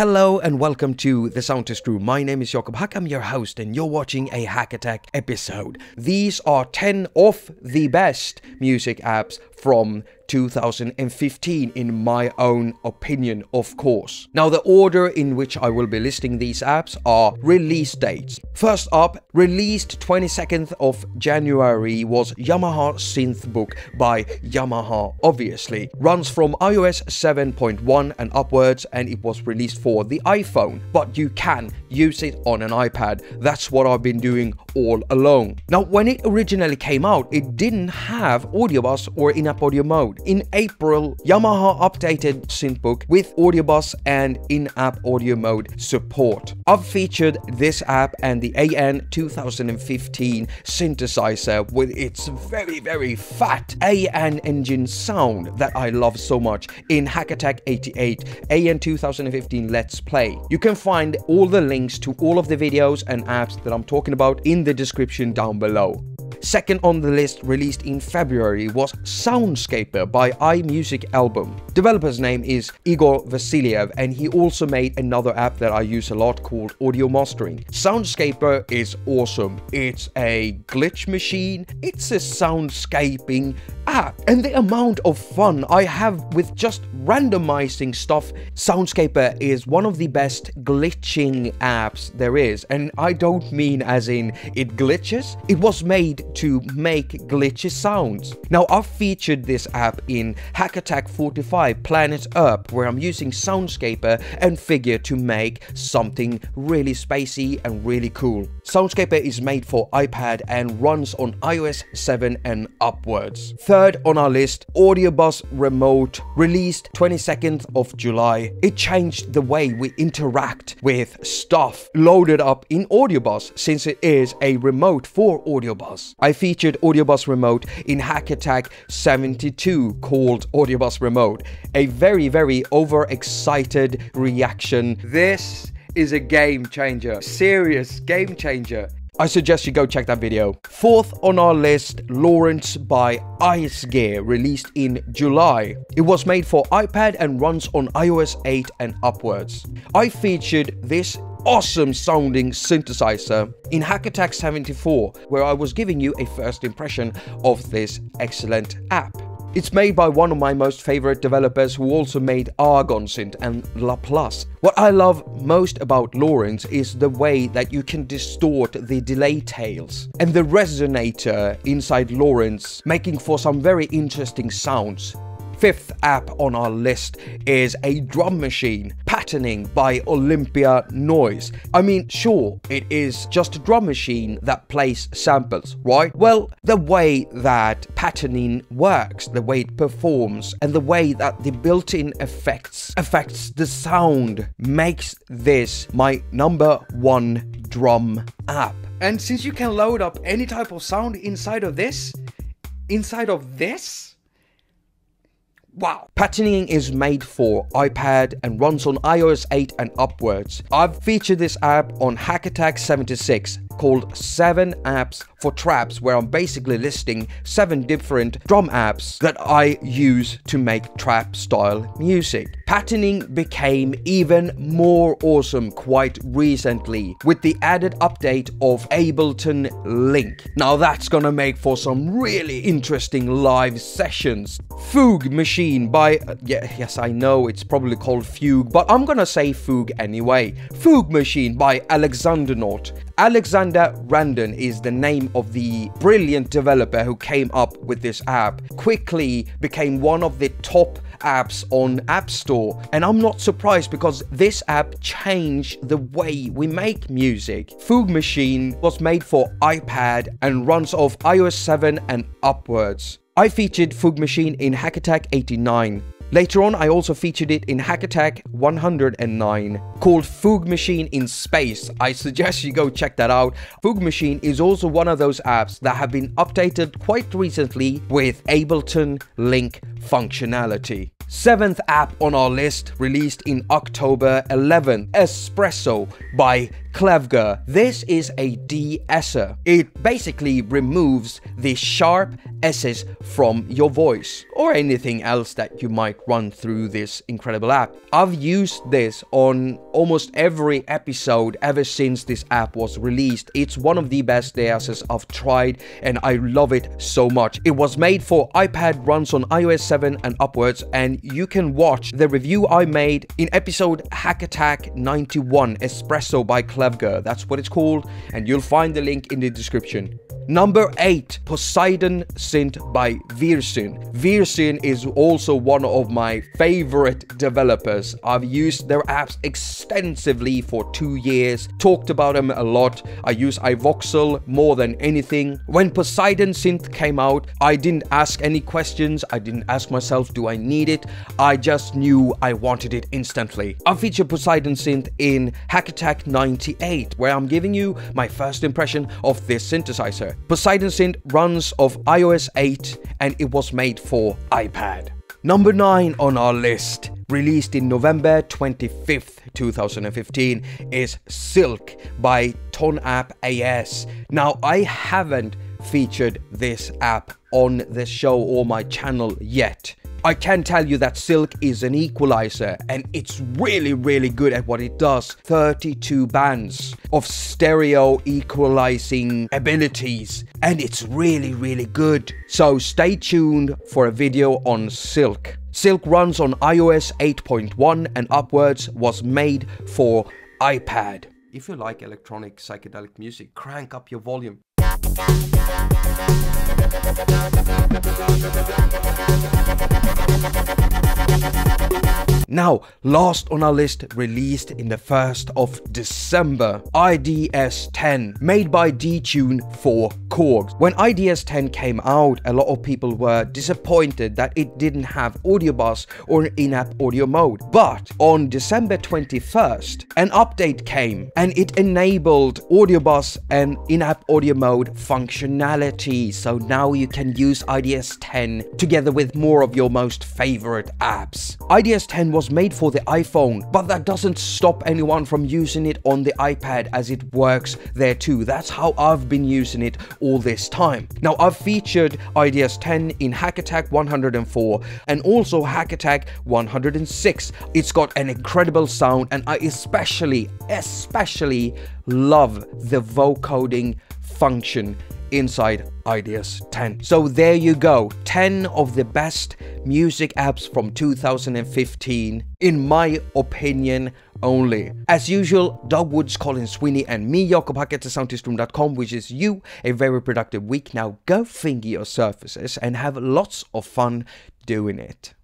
Hello and welcome to the Sound Test Room. My name is Jakob. I'm your host and you're watching a attaQ episode. These are 10 of the best music apps from 2015 in my own opinion, of course. Now, the order in which I will be listing these apps are release dates. First up, released 22nd of January was Yamaha Synth Book by Yamaha, obviously. Runs from iOS 7.1 and upwards, and it was released for the iPhone, but you can use it on an iPad. That's what I've been doing all along. Now, when it originally came out, it didn't have Audiobus or in-app audio mode. In April, Yamaha updated Synthbook with Audiobus and in-app audio mode support. I've featured this app and the AN 2015 synthesizer with its very fat AN engine sound that I love so much in attaQ 88 AN 2015 Let's Play. You can find all the links to all of the videos and apps that I'm talking about in the description down below. Second on the list, released in February, was Soundscaper by iMusic Album. Developer's name is Igor Vasiliev, and he also made another app that I use a lot called Audio Mastering. Soundscaper is awesome. It's a glitch machine. It's a soundscaping app. And the amount of fun I have with just randomizing stuff. Soundscaper is one of the best glitching apps there is. And I don't mean as in it glitches. It was made to make glitchy sounds. Now, I've featured this app in attaQ 45 Planet Earp, where I'm using Soundscaper and Figure to make something really spacey and really cool. Soundscaper is made for iPad and runs on iOS 7 and upwards. Third on our list, Audiobus Remote, released 22nd of July. It changed the way we interact with stuff loaded up in Audiobus, since it is a remote for Audiobus. I featured Audiobus Remote in attaQ 72 called Audiobus Remote. A very overexcited reaction. This is a game changer. Serious game changer. I suggest you go check that video. Fourth on our list, Lawrence by Ice Gear, released in July. It was made for iPad and runs on iOS 8 and upwards. I featured this awesome sounding synthesizer in attaQ 74, where I was giving you a first impression of this excellent app. It's made by one of my most favorite developers who also made Argon Synth and Laplace. What I love most about Lawrence is the way that you can distort the delay tails and the resonator inside Lawrence, making for some very interesting sounds. Fifth app on our list is a drum machine, Patterning by Olympia Noise. I mean, sure, it is just a drum machine that plays samples, right? Well, the way that patterning works, the way it performs, and the way that the built-in effects affects the sound makes this my #1 drum app. And since you can load up any type of sound inside of this, wow. Patterning is made for iPad and runs on iOS 8 and upwards. I've featured this app on attaQ 76 called 7 apps for traps, where I'm basically listing 7 different drum apps that I use to make trap style music. Patterning became even more awesome quite recently with the added update of Ableton Link. Now that's gonna make for some really interesting live sessions. Fugue Machine by, yes I know it's probably called Fugue, but I'm gonna say Fugue anyway. Fugue Machine by Alexandernaut. Alexander Randon is the name of the brilliant developer who came up with this app. Quickly became one of the top apps on App Store, and I'm not surprised because this app changed the way we make music. Fugue Machine was made for iPad and runs off iOS 7 and upwards. I featured Fugue Machine in attaQ 89. Later on, I also featured it in attaQ 109, called Fugue Machine in Space. I suggest you go check that out. Fugue Machine is also one of those apps that have been updated quite recently with Ableton Link functionality. Seventh app on our list, released in October 11th, Espresso by Clevger. This is a de-esser. It basically removes the sharp S's from your voice or anything else that you might run through this incredible app. I've used this on almost every episode ever since this app was released. It's one of the best de-essers I've tried and I love it so much. It was made for iPad, runs on iOS 7 and upwards, and you can watch the review I made in episode attaQ 91, Espresso by Clevger. That's what it's called, and you'll find the link in the description. Number 8, Poseidon Synth by Virsyn. Virsyn is also one of my favorite developers. I've used their apps extensively for 2 years, talked about them a lot. I use iVoxel more than anything. When Poseidon Synth came out, I didn't ask any questions. I didn't ask myself, do I need it? I just knew I wanted it instantly. I featured Poseidon Synth in attaQ 98, where I'm giving you my first impression of this synthesizer. Poseidon Synth runs off iOS 8 and it was made for iPad. Number 9 on our list, released in November 25th, 2015, is Silk by TonApp AS. Now, I haven't featured this app on the show or my channel yet. I can tell you that Silk is an equalizer and it's really good at what it does. 32 bands of stereo equalizing abilities, and it's really good. So stay tuned for a video on Silk. Silk runs on iOS 8.1 and upwards, was made for iPad. If you like electronic psychedelic music, crank up your volume. Now, last on our list, released in the 1st of December, IDS-10, made by D-Tune for Korg. When IDS-10 came out, a lot of people were disappointed that it didn't have Audiobus or in-app audio mode. But on December 21st, an update came and it enabled Audiobus and in-app audio mode functionality. So now you can use IDS-10 together with more of your most favorite apps. IDS-10 was made for the iPhone, but that doesn't stop anyone from using it on the iPad, as it works there too. That's how I've been using it all this time. Now, I've featured IDS-10 in attaQ 104 and also attaQ 106. It's got an incredible sound, and I especially love the vocoding function inside IDS-10. So there you go, 10 of the best music apps from 2015, in my opinion only. As usual, Doug Woods, Colin Sweeney and me, Jakob at soundtestroom.com, wishes you a very productive week. Now go finger your surfaces and have lots of fun doing it.